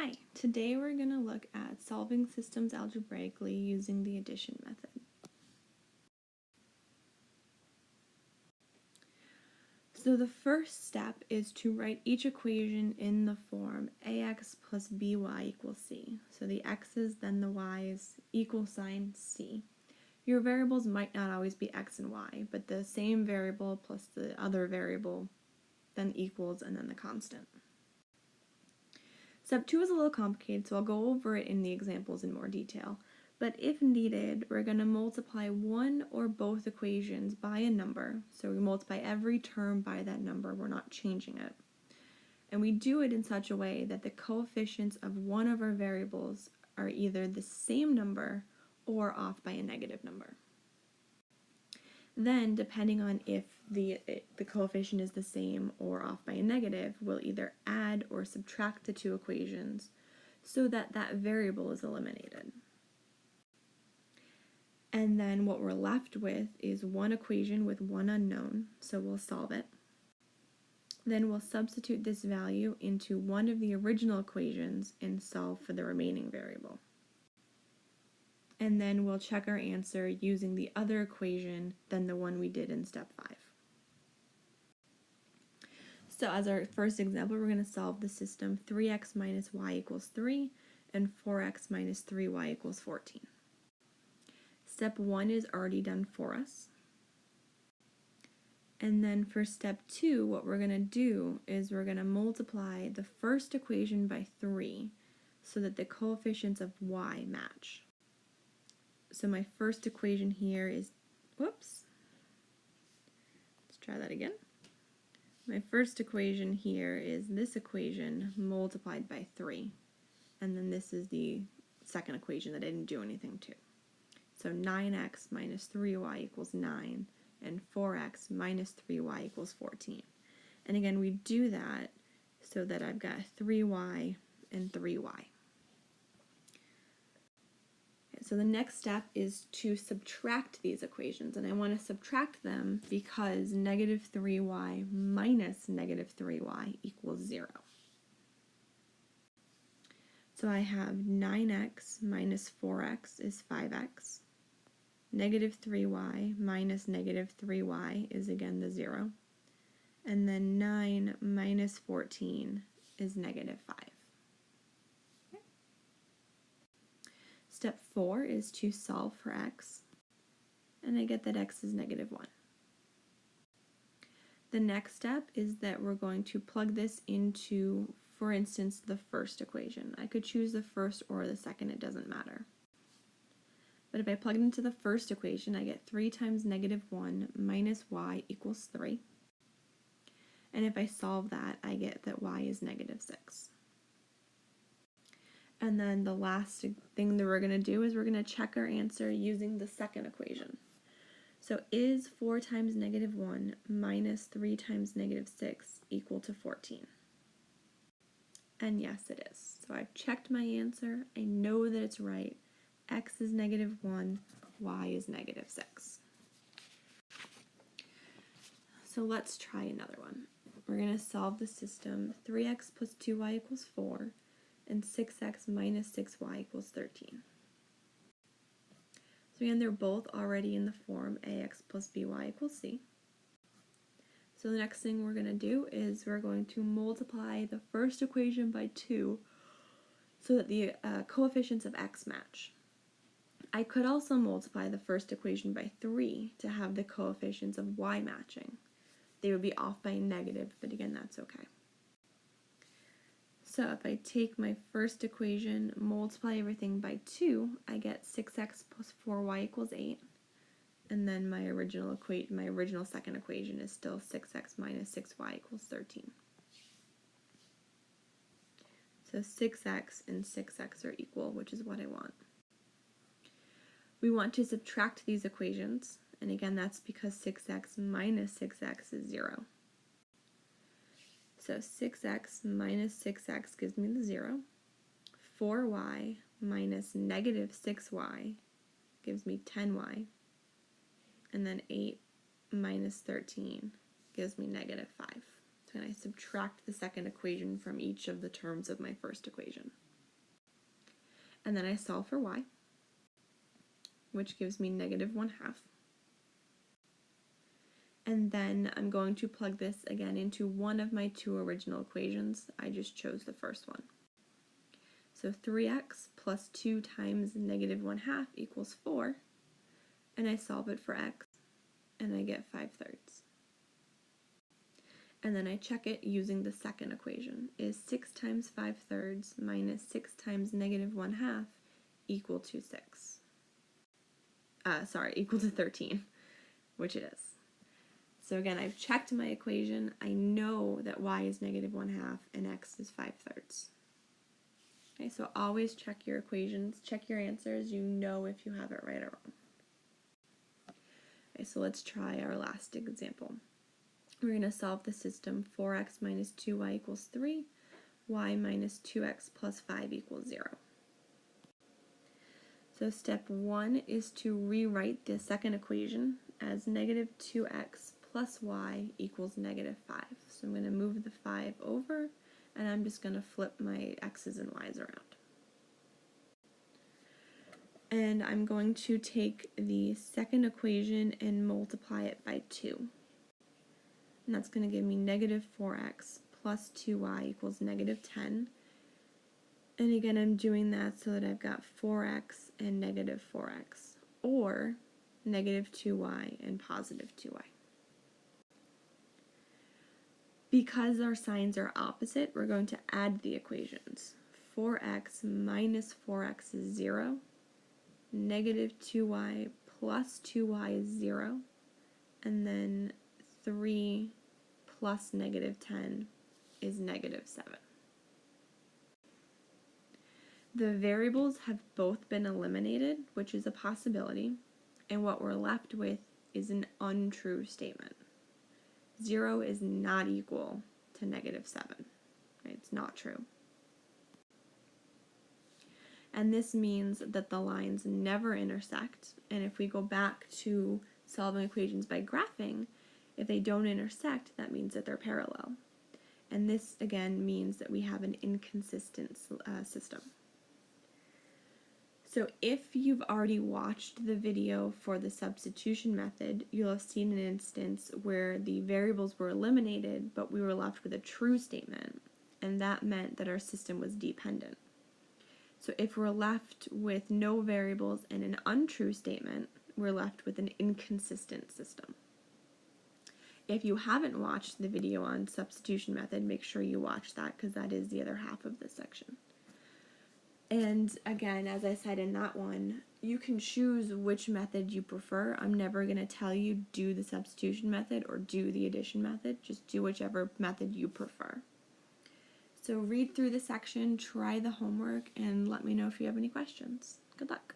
Hi, today we're going to look at solving systems algebraically using the addition method. So the first step is to write each equation in the form ax plus by equals c. So the x's, then the y's, equal sign c. Your variables might not always be x and y, but the same variable plus the other variable then equals and then the constant. Step 2 is a little complicated, so I'll go over it in the examples in more detail. But if needed, we're going to multiply one or both equations by a number. So we multiply every term by that number. We're not changing it. And we do it in such a way that the coefficients of one of our variables are either the same number or off by a negative number. Then, depending on if the coefficient is the same or off by a negative, we'll either add or subtract the two equations so that that variable is eliminated. And then what we're left with is one equation with one unknown, so we'll solve it. Then we'll substitute this value into one of the original equations and solve for the remaining variable. And then we'll check our answer using the other equation than the one we did in step 5. So as our first example, we're going to solve the system 3x minus y equals 3 and 4x minus 3y equals 14. Step 1 is already done for us. And then for step 2, what we're going to do is we're going to multiply the first equation by 3 so that the coefficients of y match. So my first equation here is, let's try that again. My first equation here is this equation multiplied by 3. And then this is the second equation that I didn't do anything to. So 9x minus 3y equals 9, and 4x minus 3y equals 14. And again, we do that so that I've got 3y and 3y. So the next step is to subtract these equations, and I want to subtract them because negative 3y minus negative 3y equals 0. So I have 9x minus 4x is 5x. Negative 3y minus negative 3y is again the 0. And then 9 minus 14 is negative 5. Step 4 is to solve for x, and I get that x is negative 1. The next step is that we're going to plug this into, for instance, the first equation. I could choose the first or the second, it doesn't matter. But if I plug it into the first equation, I get 3 times negative 1 minus y equals 3. And if I solve that, I get that y is negative 6. And then the last thing that we're going to do is we're going to check our answer using the second equation. So is 4 times negative 1 minus 3 times negative 6 equal to 14? And yes, it is. So I've checked my answer. I know that it's right. X is negative 1, y is negative 6. So let's try another one. We're going to solve the system 3x plus 2y equals 4. And 6x minus 6y equals 13. So again, they're both already in the form ax plus by equals c. So the next thing we're going to do is we're going to multiply the first equation by 2 so that the coefficients of x match. I could also multiply the first equation by 3 to have the coefficients of y matching. They would be off by a negative, but again, that's okay. So if I take my first equation, multiply everything by 2, I get 6x plus 4y equals 8. And then my original second equation is still 6x minus 6y equals 13. So 6x and 6x are equal, which is what I want. We want to subtract these equations, and again, that's because 6x minus 6x is 0. So 6x minus 6x gives me the 0. 4y minus negative 6y gives me 10y. And then 8 minus 13 gives me negative 5. and I subtract the second equation from each of the terms of my first equation. And then I solve for y, which gives me -1/2. And then I'm going to plug this again into one of my two original equations. I just chose the first one. So 3x plus 2 times -1/2 equals 4. And I solve it for x, and I get 5/3. And then I check it using the second equation. Is 6 times 5/3 minus 6 times -1/2 equal to 6? Equal to 13, which it is. So again, I've checked my equation. I know that y is -1/2 and x is 5/3. Okay, so always check your equations, check your answers. You know if you have it right or wrong. Okay, so let's try our last example. We're going to solve the system 4x minus 2y equals 3, y minus 2x plus 5 equals 0. So step 1 is to rewrite the second equation as -2x plus y equals -5. So I'm going to move the 5 over, and I'm just going to flip my x's and y's around. And I'm going to take the second equation and multiply it by 2. And that's going to give me -4x plus 2y equals -10. And again, I'm doing that so that I've got 4x and -4x, or -2y and +2y. Because our signs are opposite, we're going to add the equations. 4x minus 4x is 0. -2y plus 2y is 0. And then 3 plus -10 is -7. The variables have both been eliminated, which is a possibility, and what we're left with is an untrue statement. 0 is not equal to -7. Right? It's not true. And this means that the lines never intersect, and if we go back to solving equations by graphing, if they don't intersect, that means that they're parallel. And this, again, means that we have an inconsistent system. So if you've already watched the video for the substitution method, you'll have seen an instance where the variables were eliminated, but we were left with a true statement, and that meant that our system was dependent. So if we're left with no variables and an untrue statement, we're left with an inconsistent system. If you haven't watched the video on substitution method, make sure you watch that, because that is the other half of this section. And again, as I said in that one, you can choose which method you prefer. I'm never going to tell you do the substitution method or do the addition method. Just do whichever method you prefer. So read through the section, try the homework, and let me know if you have any questions. Good luck.